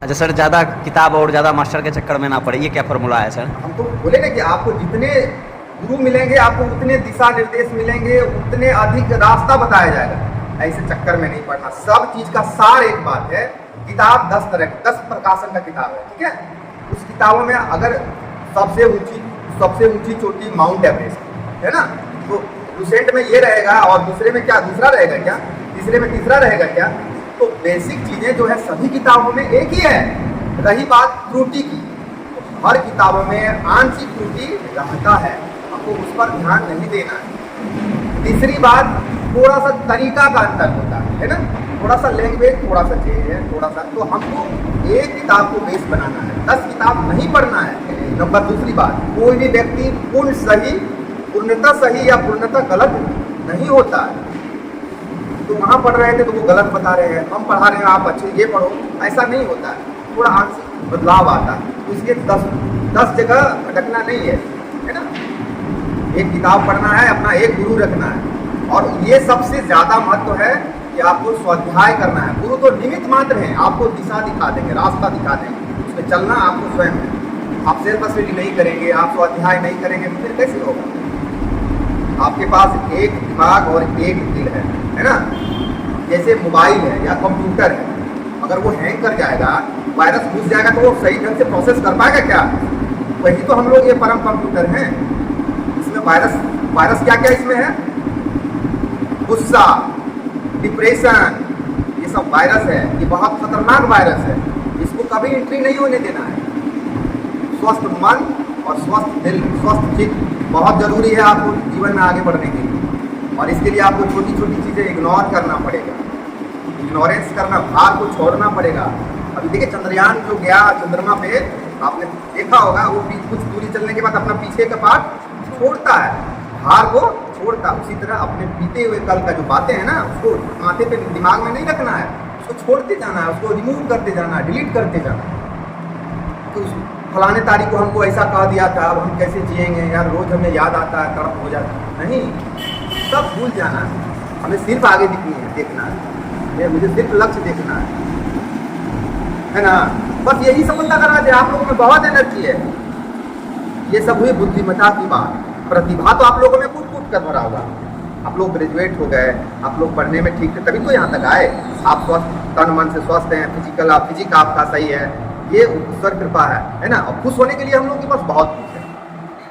अच्छा सर, ज़्यादा किताब और ज़्यादा मास्टर के चक्कर में ना पड़े, ये क्या फॉर्मूला है सर? हम तो बोले ना कि आपको जितने गुरु मिलेंगे, आपको उतने दिशा निर्देश मिलेंगे, उतने अधिक रास्ता बताया जाएगा। ऐसे चक्कर में नहीं पड़ना। सब चीज का सार एक बात है। किताब 10 प्रकाशन का किताब है, ठीक है। उस किताबों में अगर सबसे ऊंची चोटी माउंट एवरेस्ट है ना, तो लुसेंट में ये रहेगा और दूसरे में क्या दूसरा रहेगा क्या, तीसरे में तीसरा रहेगा क्या। तो बेसिक चीजें जो है सभी किताबों में एक ही है। रही बात त्रुटि की, तो हर किताबों में आंशिक त्रुटि रहता है, आपको उस पर ध्यान नहीं देना है। तीसरी बात, थोड़ा सा तरीका का अंतर होता है ना, थोड़ा सा लैंग्वेज थोड़ा सा चेंज है, थोड़ा सा। तो हमको एक किताब को बेस बनाना है, 10 किताब नहीं पढ़ना है। नंबर दूसरी बात, कोई भी व्यक्ति पूर्णतः सही या पूर्णतः गलत नहीं होता है। तो वहाँ पढ़ रहे थे तो वो गलत बता रहे हैं, हम पढ़ा रहे हैं आप अच्छे ये पढ़ो, ऐसा नहीं होता है। थोड़ा आंशिक बदलाव आता है, तो इसके 10 जगह भटकना नहीं है ना। एक किताब पढ़ना है, अपना एक गुरु रखना है। और ये सबसे ज़्यादा महत्व है कि आपको स्वाध्याय करना है। गुरु तो निमित्त मात्र हैं, आपको दिशा दिखा देंगे, रास्ता दिखा देंगे, उसमें चलना आपको स्वयं है। आप सेल्फ स्टडी नहीं करेंगे, आप स्वाध्याय नहीं करेंगे, तो फिर कैसे होगा। आपके पास एक दिमाग और एक दिल है ना। जैसे मोबाइल है या कंप्यूटर है, अगर वो हैंग कर जाएगा, वायरस घुस जाएगा, तो वो सही ढंग से प्रोसेस कर पाएगा क्या? वही तो हम लोग ये परम कंप्यूटर हैं। इसमें वायरस क्या क्या इसमें है? गुस्सा, डिप्रेशन, ये सब वायरस है। ये बहुत खतरनाक वायरस है, इसको कभी एंट्री नहीं होने देना है। स्वस्थ मन और स्वस्थ दिल, स्वस्थ चित्त बहुत जरूरी है आपको जीवन में आगे बढ़ने के लिए। और इसके लिए आपको छोटी छोटी चीज़ें इग्नोर करना पड़ेगा, इग्नोरेंस करना, भार को छोड़ना पड़ेगा। अभी देखिए चंद्रयान जो गया चंद्रमा पे, आपने देखा होगा, वो कुछ दूरी चलने के बाद अपना पीछे का पार्ट छोड़ता है, भार को छोड़ता। उसी तरह अपने बीते हुए कल का जो बातें हैं ना, उसको माथे पे दिमाग में नहीं रखना है, उसको छोड़ते जाना है, उसको रिमूव करते जाना है, डिलीट करते जाना है। तो फलाने तारीख को हमको ऐसा कह दिया था, अब हम कैसे जिएंगे यार, रोज हमें याद आता है, तड़प हो जाता है। नहीं, सब भूल जाना है। हमें सिर्फ आगे देखना है, मुझे सिर्फ लक्ष्य देखना है ना। बस यही समझना करना चाहिए। आप लोगों में बहुत एनर्जी है, ये सब हुई बुद्धिमत्ता की बात। प्रतिभा तो आप लोगों में कूट कर भरा हुआ। आप लोग ग्रेजुएट हो गए, आप लोग पढ़ने में ठीक थे, तभी तो यहाँ तक आए। आप स्वस्थ, तन मन से स्वस्थ हैं, फिजिक आपका सही है, ये ईश्वर कृपा है ना। और खुश होने के लिए हम लोग के पास बहुत कुछ है।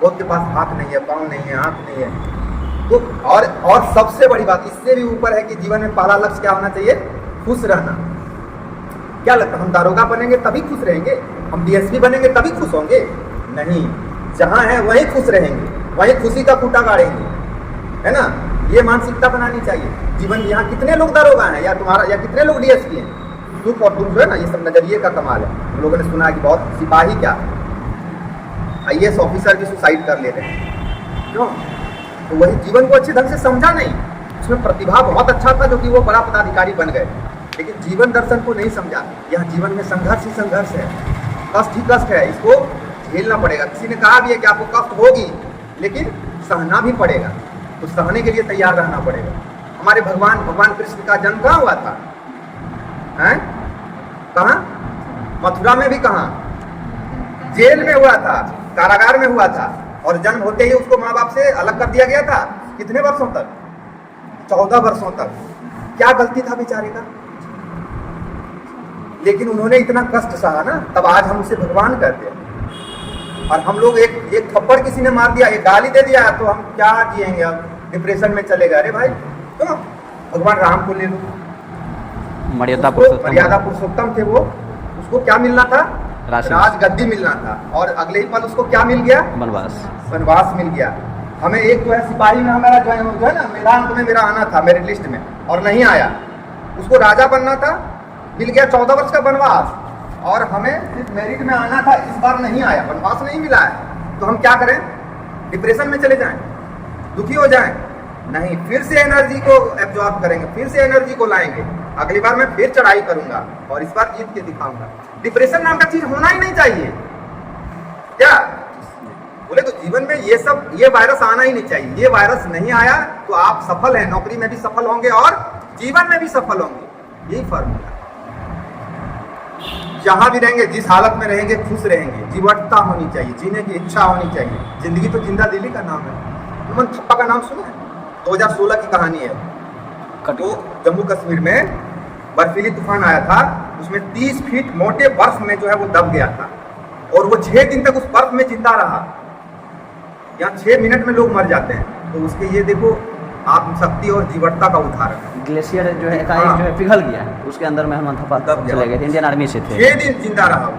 बहुत के पास हाथ नहीं है, पाँव नहीं है, आँख नहीं है। तो और सबसे बड़ी बात इससे भी ऊपर है कि जीवन में पहला लक्ष्य क्या होना चाहिए? खुश रहना। क्या लगता है हम दारोगा बनेंगे तभी खुश रहेंगे, हम डीएसपी बनेंगे तभी खुश होंगे? नहीं, जहाँ है वहीं खुश रहेंगे, वहीं खुशी का खूंटा गाड़ेंगे, है ना। ये मानसिकता बनानी चाहिए। जीवन यहाँ कितने लोग दारोगा हैं या कितने लोग डीएसपी हैं? सुख और दुख जो है ना, ये सब नजरिए का कमाल है। हम लोगों ने सुना है कि बहुत सिपाही क्या IAS ऑफिसर भी सुसाइड कर लेते हैं, क्यों? तो वही जीवन को अच्छे ढंग से समझा नहीं। उसमें प्रतिभा बहुत अच्छा था, जो कि वो बड़ा पदाधिकारी बन गए, लेकिन जीवन दर्शन को नहीं समझा। यह जीवन में संघर्ष ही संघर्ष है, कष्ट ही कष्ट है, इसको झेलना पड़ेगा। किसी ने कहा भी है कि आपको कष्ट होगी, लेकिन सहना भी पड़ेगा, तो सहने के लिए तैयार रहना पड़ेगा। हमारे भगवान कृष्ण का जन्म कहाँ हुआ था? हैं? कहाँ? मथुरा में भी कहाँ? जेल में हुआ था, कारागार में हुआ था। और जन्म होते ही उसको माँ बाप से अलग कर दिया गया था। कितने वर्षों तक? 14 वर्षों तक। क्या गलती था बेचारे का? लेकिन उन्होंने इतना कष्ट सहा ना, तब आज हम उसे भगवान कहते हैं। और हम लोग एक थप्पड़ किसी ने मार दिया, एक गाली दे दिया, तो हम क्या जिएंगे? अब डिप्रेशन में चले गए। अरे भाई, तो भगवान राम को ले लो, मर्यादा पुरुषोत्तम थे वो, उसको क्या मिलना था? राज गद्दी मिलना था। और अगले ही पल उसको क्या मिल गया? वनवास मिल गया। हमें एक जो है सिपाही में हमारा जो है ना, मेदांत में मेरा आना था मेरिट लिस्ट में, और नहीं आया। उसको राजा बनना था, मिल गया 14 वर्ष का वनवास। और हमें सिर्फ मेरिट में आना था, इस बार नहीं आया, वनवास नहीं मिला है। तो हम क्या करें? डिप्रेशन में चले जाएं, दुखी हो जाएं? नहीं, फिर से एनर्जी को एब्जॉर्ब करेंगे, फिर से एनर्जी को लाएंगे। अगली बार मैं फिर चढ़ाई करूंगा और इस बार जीत के दिखाऊंगा। डिप्रेशन नाम का चीज होना ही नहीं चाहिए। क्या बोले तो जीवन में ये वायरस आना ही नहीं चाहिए। ये वायरस नहीं आया तो आप सफल हैं, नौकरी में भी सफल होंगे और जीवन में भी सफल होंगे। यही फॉर्मूला। जहाँ भी रहेंगे, जिस हालत में रहेंगे, खुश रहेंगे। जीवटता होनी चाहिए, जीने की इच्छा होनी चाहिए। जिंदगी तो जिंदा दिली का नाम है। अमन थप्पा का नाम सुना है? 2016 की कहानी है। तो जम्मू कश्मीर में बर्फीली तूफान आया था, उसमें 30 फीट मोटे बर्फ में जो है वो दब गया था, और वो 6 दिन तक उस बर्फ में जिंदा रहा। यहाँ 6 मिनट में लोग मर जाते हैं। तो उसके ये देखो आत्मशक्ति और जीवटता का उदाहरण। ग्लेशियर जो है एकाएक जो है पिघल गया, उसके अंदर में हनुमान थप्पा दब गया। चले गए थे, इंडियन आर्मी से थे। 6 दिन जिंदा रहा वो।